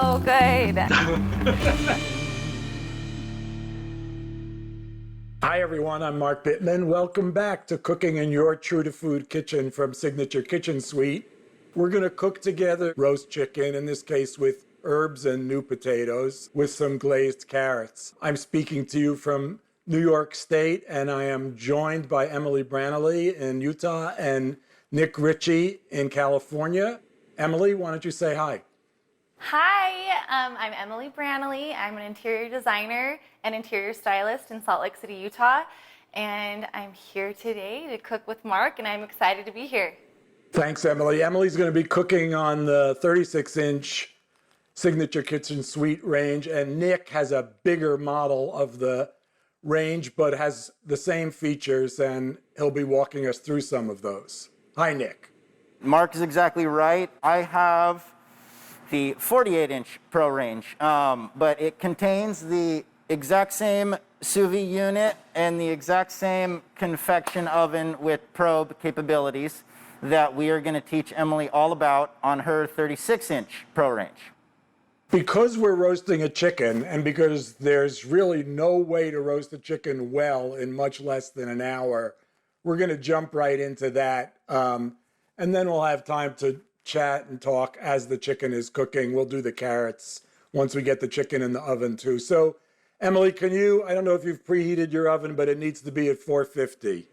so good. Hi everyone, I'm Mark Bittman. Welcome back to Cooking in Your True to Food Kitchen from Signature Kitchen Suite. We're going to cook together roast chicken, in this case with herbs and new potatoes, with some glazed carrots. I'm speaking to you from New York State, and I am joined by Emily Brannelly in Utah and Nick Ritchie in California. Emily, why don't you say hi? Hi, I'm Emily Brannelly. I'm an interior designer and interior stylist in Salt Lake City, Utah. And I'm here today to cook with Mark, and I'm excited to be here. Thanks, Emily. Emily's going to be cooking on the 36-inch Signature Kitchen Suite range, and Nick has a bigger model of the range, but has the same features, and he'll be walking us through some of those. Hi, Nick. Mark is exactly right. I have the 48-inch Pro range, but it contains the exact same sous vide unit and the exact same convection oven with probe capabilities that we are going to teach Emily all about on her 36-inch Pro range. Because we're roasting a chicken, and because there's really no way to roast a chicken well in much less than an hour, we're going to jump right into that, and then we'll have time to chat and talk as the chicken is cooking. We'll do the carrots once we get the chicken in the oven too. So, Emily, I don't know if you've preheated your oven, but it needs to be at 450.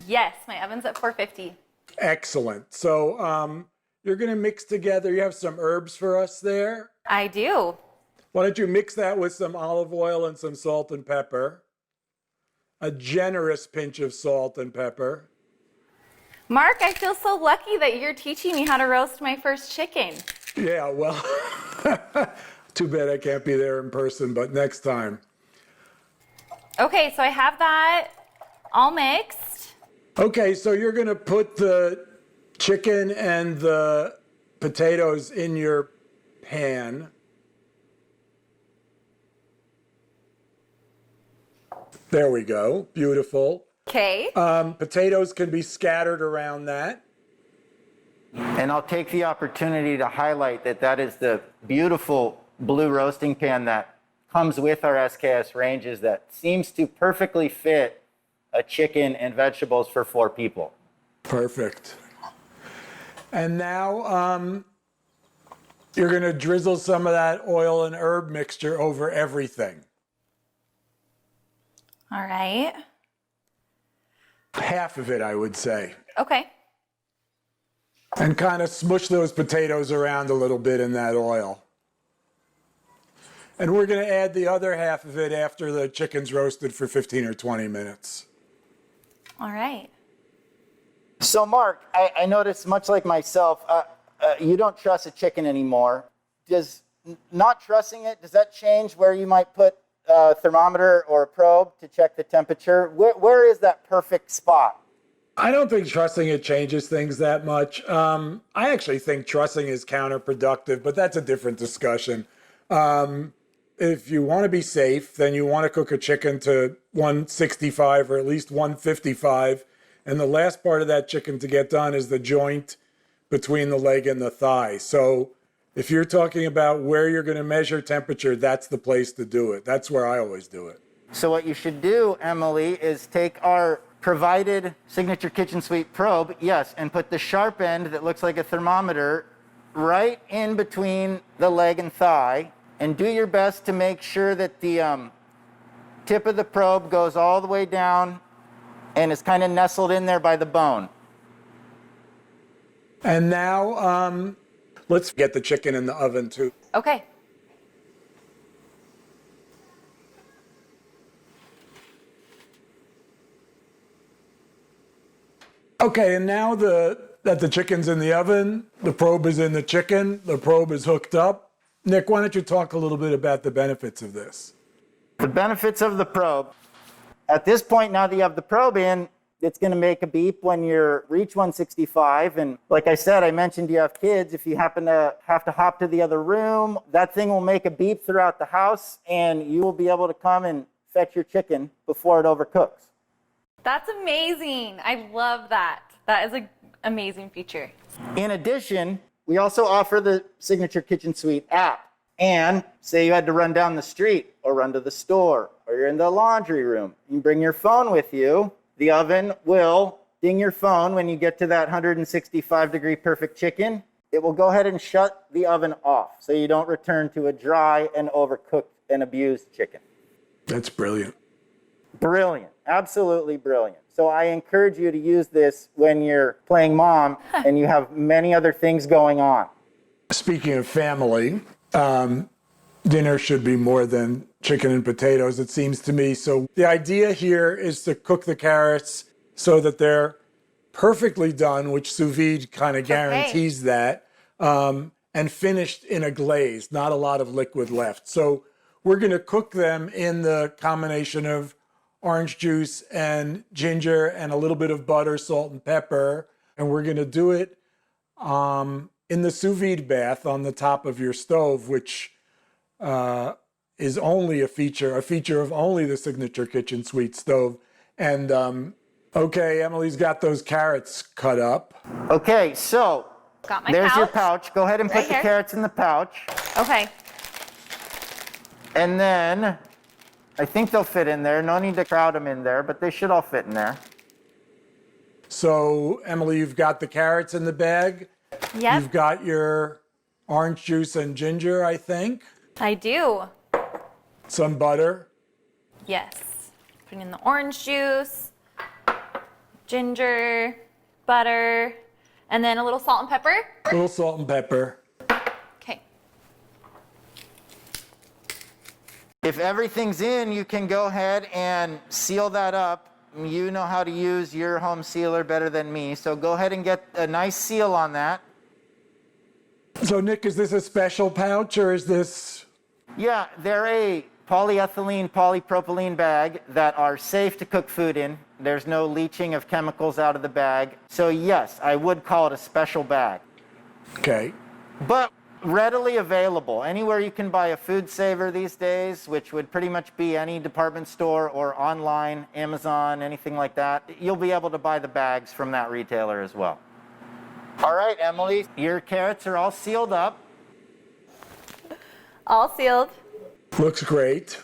Yes, my oven's at 450. Excellent. So you're going to mix together, you have some herbs for us there? I do. Why don't you mix that with some olive oil and some salt and pepper? A generous pinch of salt and pepper. Mark, I feel so lucky that you're teaching me how to roast my first chicken. Yeah, well, too bad I can't be there in person, but next time. Okay, so I have that all mixed. Okay, so you're going to put the chicken and the potatoes in your pan. There we go. Beautiful. Okay. Potatoes can be scattered around that. And I'll take the opportunity to highlight that is the beautiful blue roasting pan that comes with our SKS ranges that seems to perfectly fit a chicken and vegetables for 4 people. Perfect. And now you're going to drizzle some of that oil and herb mixture over everything. All right. Half of it, I would say. Okay. And kind of smush those potatoes around a little bit in that oil. And we're going to add the other half of it after the chicken's roasted for 15 or 20 minutes. All right. So Mark, I noticed, much like myself, you don't trust a chicken anymore. Does not trusting it, does that change where you might put a thermometer or a probe to check the temperature? Where is that perfect spot? I don't think trusting it changes things that much. I actually think trusting is counterproductive, but that's a different discussion. If you want to be safe, then you want to cook a chicken to 165 or at least 155. And the last part of that chicken to get done is the joint between the leg and the thigh. So if you're talking about where you're going to measure temperature, that's the place to do it. That's where I always do it. So what you should do, Emily, is take our provided Signature Kitchen Suite probe, yes, and put the sharp end that looks like a thermometer right in between the leg and thigh, and do your best to make sure that the tip of the probe goes all the way down and is kind of nestled in there by the bone. And now let's get the chicken in the oven too. Okay. Okay, and now that the chicken's in the oven, the probe is in the chicken, the probe is hooked up. Nick, why don't you talk a little bit about the benefits of this? The benefits of the probe. At this point, now that you have the probe in, it's going to make a beep when you reach 165. And like I said, I mentioned you have kids. If you happen to have to hop to the other room, that thing will make a beep throughout the house, and you will be able to come and fetch your chicken before it overcooks. That's amazing. I love that. That is an amazing feature. In addition, we also offer the Signature Kitchen Suite app. And say you had to run down the street or run to the store or you're in the laundry room. You bring your phone with you. The oven will ding your phone when you get to that 165-degree perfect chicken. It will go ahead and shut the oven off so you don't return to a dry and overcooked and abused chicken. That's brilliant. Brilliant. Absolutely brilliant. So I encourage you to use this when you're playing mom and you have many other things going on. Speaking of family, dinner should be more than chicken and potatoes, it seems to me. So the idea here is to cook the carrots so that they're perfectly done, which sous vide kind of guarantees that, and finished in a glaze, not a lot of liquid left. So we're going to cook them in the combination of orange juice and ginger and a little bit of butter, salt, and pepper. And we're going to do it in the sous vide bath on the top of your stove, which is only a feature of only the Signature Kitchen Suite stove. And okay, Emily's got those carrots cut up. Okay, so Got my there's pouch. your pouch. Go ahead and Right put the here. carrots in the pouch. Okay. And then I think they'll fit in there. No need to crowd them in there, but they should all fit in there. So, Emily, you've got the carrots in the bag. Yep, You've got your orange juice and ginger, I think. I do. Some butter. Yes. Putting in the orange juice, ginger, butter, and then a little salt and pepper. A little salt and pepper. Okay. If everything's in, you can go ahead and seal that up. You know how to use your home sealer better than me, so go ahead and get a nice seal on that. So, Nick, is this a special pouch or is this... Yeah, they're a polyethylene, polypropylene bag that are safe to cook food in. There's no leaching of chemicals out of the bag. So yes, I would call it a special bag. Okay. But readily available. Anywhere you can buy a Foodsaver these days, which would pretty much be any department store or online, Amazon, anything like that, you'll be able to buy the bags from that retailer as well. All right, Emily, your carrots are all sealed up. All sealed. Looks great.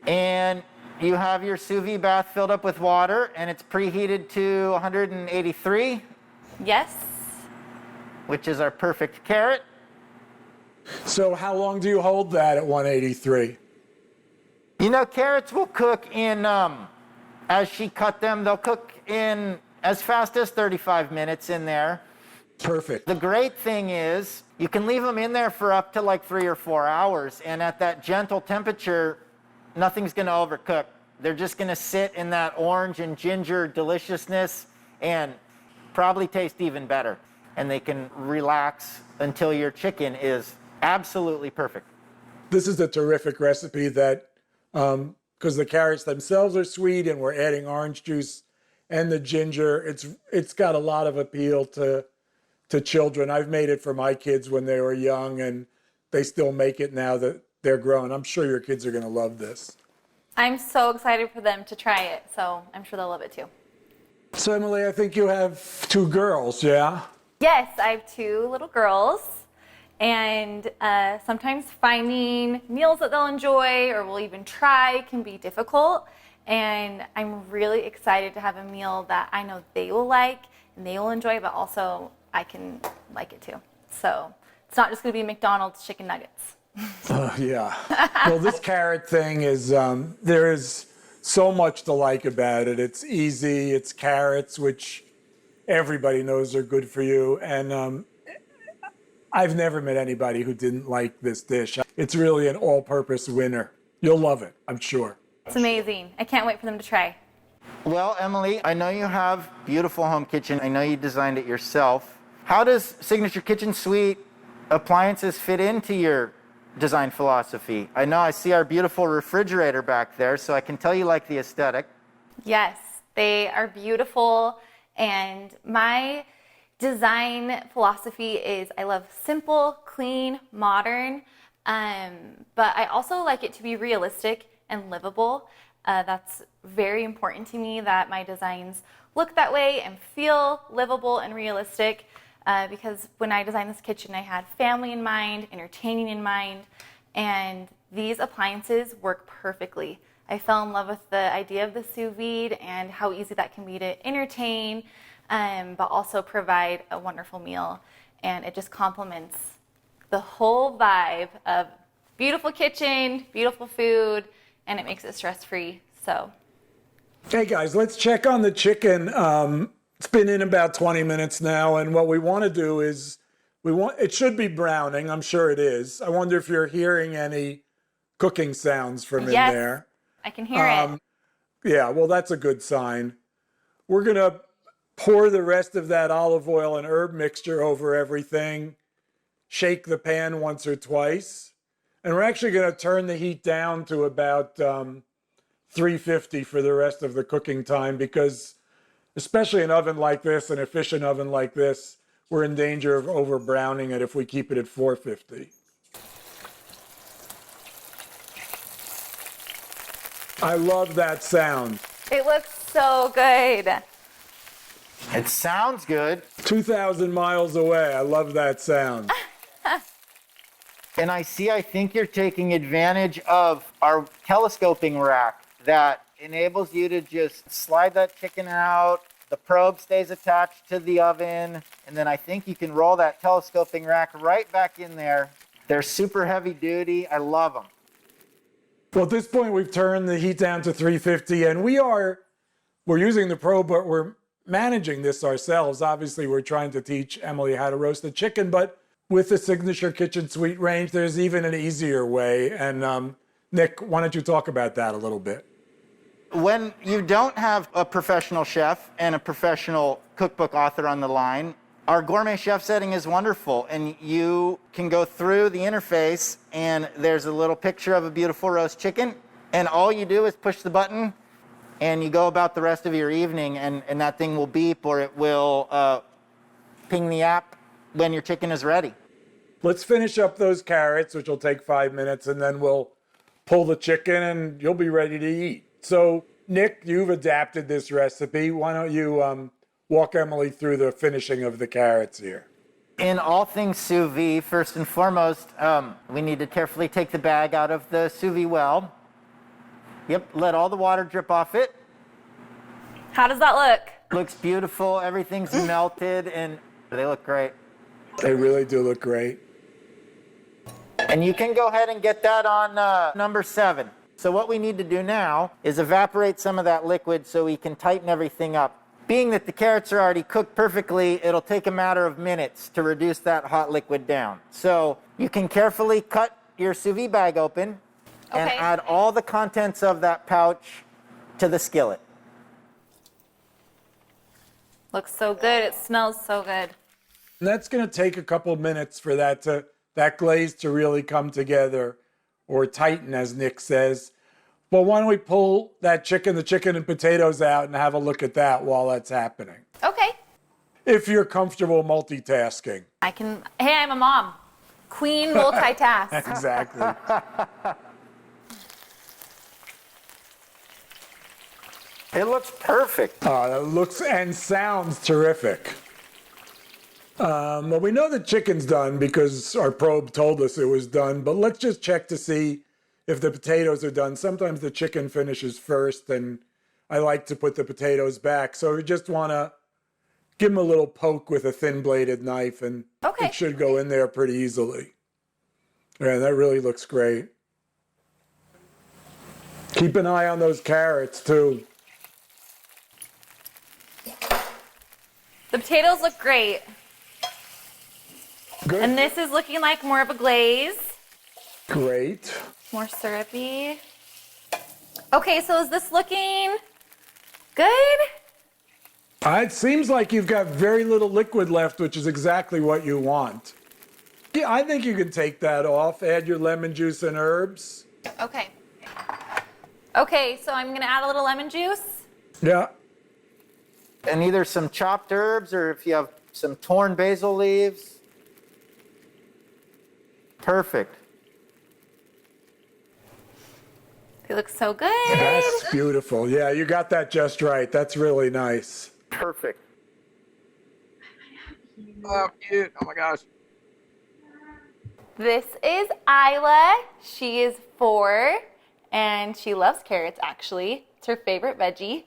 And you have your sous vide bath filled up with water, and it's preheated to 183, Yes. which is our perfect carrot. So how long do you hold that at 183? You know, carrots will cook in, as she cut them, they'll cook in as fast as 35 minutes in there. Perfect. The great thing is you can leave them in there for up to like 3 or 4 hours, and at that gentle temperature, nothing's going to overcook. They're just going to sit in that orange and ginger deliciousness and probably taste even better. And they can relax until your chicken is absolutely perfect. This is a terrific recipe that, because the carrots themselves are sweet and we're adding orange juice and the ginger, it's got a lot of appeal to children. I've made it for my kids when they were young, and they still make it now that they're grown. I'm sure your kids are going to love this. I'm so excited for them to try it, so I'm sure they'll love it too. So, Emily, I think you have 2 girls, yeah? Yes, I have 2 little girls, and sometimes finding meals that they'll enjoy or will even try can be difficult. And I'm really excited to have a meal that I know they will like and they will enjoy, but also I can like it too. So it's not just going to be McDonald's chicken nuggets. Yeah. Well, this carrot thing is, there is so much to like about it. It's easy. It's carrots, which everybody knows are good for you. And I've never met anybody who didn't like this dish. It's really an all-purpose winner. You'll love it, I'm sure. It's amazing. I can't wait for them to try. Well, Emily, I know you have a beautiful home kitchen. I know you designed it yourself. How does Signature Kitchen Suite appliances fit into your design philosophy? I know I see our beautiful refrigerator back there, so I can tell you like the aesthetic. Yes, they are beautiful, and my design philosophy is I love simple, clean, modern, but I also like it to be realistic and livable. That's very important to me, that my designs look that way and feel livable and realistic, because when I designed this kitchen, I had family in mind, entertaining in mind, And these appliances work perfectly. I fell in love with the idea of the sous vide and how easy that can be to entertain, but also provide a wonderful meal. And it just complements the whole vibe of beautiful kitchen, beautiful food, and it makes it stress-free. So, Hey guys, let's check on the chicken. It's been in about 20 minutes now, and what we want to do is it should be browning. I'm sure it is. I wonder if you're hearing any cooking sounds from in yes, there. I can hear it. Yeah, well, that's a good sign. We're going to pour the rest of that olive oil and herb mixture over everything, shake the pan once or twice, and we're actually going to turn the heat down to about 350 for the rest of the cooking time, because especially an oven like this, an efficient oven like this, we're in danger of over browning it if we keep it at 450. I love that sound. It looks so good. It sounds good. 2,000 miles away. I love that sound. And I think you're taking advantage of our telescoping rack that enables you to just slide that chicken out. The probe stays attached to the oven. And then I think you can roll that telescoping rack right back in there. They're super heavy duty. I love them. Well, at this point, we've turned the heat down to 350, and we're using the probe, but we're managing this ourselves. Obviously, we're trying to teach Emily how to roast the chicken, but with the Signature Kitchen Suite range, there's even an easier way. And Nick, why don't you talk about that a little bit? When you don't have a professional chef and a professional cookbook author on the line, our Gourmet Chef setting is wonderful, and you can go through the interface and there's a little picture of a beautiful roast chicken, and all you do is push the button and you go about the rest of your evening, and that thing will beep or it will ping the app when your chicken is ready. Let's finish up those carrots, which will take 5 minutes, and then we'll pull the chicken and you'll be ready to eat. So, Nick, you've adapted this recipe. Why don't you walk Emily through the finishing of the carrots here? In all things sous vide, first and foremost, we need to carefully take the bag out of the sous vide well. Yep, let all the water drip off it. How does that look? Looks beautiful, everything's melted, and they look great. They really do look great. And you can go ahead and get that on number 7. So what we need to do now is evaporate some of that liquid so we can tighten everything up. Being that the carrots are already cooked perfectly, it'll take a matter of minutes to reduce that hot liquid down. So you can carefully cut your sous vide bag open and add all the contents of that pouch to the skillet. Looks so good. It smells so good. And that's going to take a couple of minutes for that glaze to really come together, or tighten, as Nick says. But why don't we pull the chicken and potatoes out and have a look at that while that's happening? Okay. If you're comfortable multitasking. Hey, I'm a mom. Queen multitask. Exactly. It looks perfect. It looks and sounds terrific. Well, we know the chicken's done because our probe told us it was done, but let's just check to see if the potatoes are done. Sometimes the chicken finishes first, and I like to put the potatoes back. So we just want to give them a little poke with a thin-bladed knife, and it should go in there pretty easily. Yeah, that really looks great. Keep an eye on those carrots, too. The potatoes look great. Good. And this is looking like more of a glaze. Great. More syrupy. Okay, so is this looking good? It seems like you've got very little liquid left, which is exactly what you want. Yeah, I think you can take that off. Add your lemon juice and herbs. Okay. Okay, so I'm going to add a little lemon juice. Yeah. And either some chopped herbs or if you have some torn basil leaves. Perfect. They look so good. That's beautiful. Yeah, you got that just right. That's really nice. Perfect. Oh, cute. Oh my gosh. This is Isla. She is 4 and she loves carrots actually. It's her favorite veggie.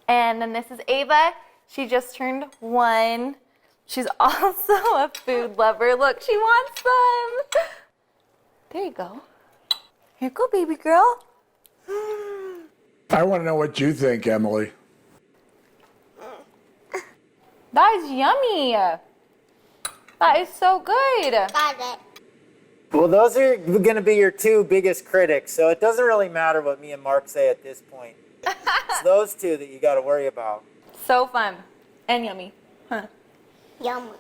And then this is Ava. She just turned 1. She's also a food lover. Look, she wants some. There you go. Here you go, baby girl. I want to know what you think, Emily. That is yummy. That is so good. Got it. Well, those are going to be your 2 biggest critics, so it doesn't really matter what me and Mark say at this point. It's those 2 that you got to worry about. So fun and yummy. Huh. Yum.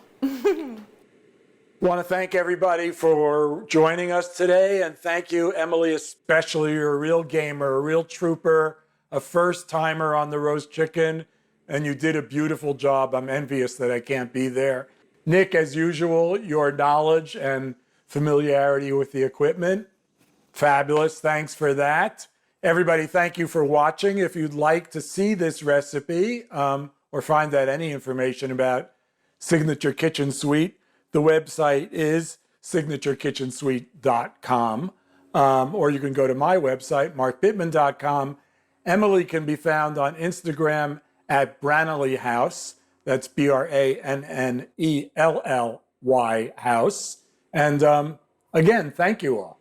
Want to thank everybody for joining us today, and thank you, Emily, especially. You're a real gamer, a real trooper, a first-timer on the roast chicken, and you did a beautiful job. I'm envious that I can't be there. Nick, as usual, your knowledge and familiarity with the equipment, fabulous. Thanks for that. Everybody, thank you for watching. If you'd like to see this recipe or find out any information about Signature Kitchen Suite, the website is signaturekitchensuite.com, or you can go to my website, markbittman.com. Emily can be found on Instagram at Brannelly House. That's Brannelly House. And again, thank you all.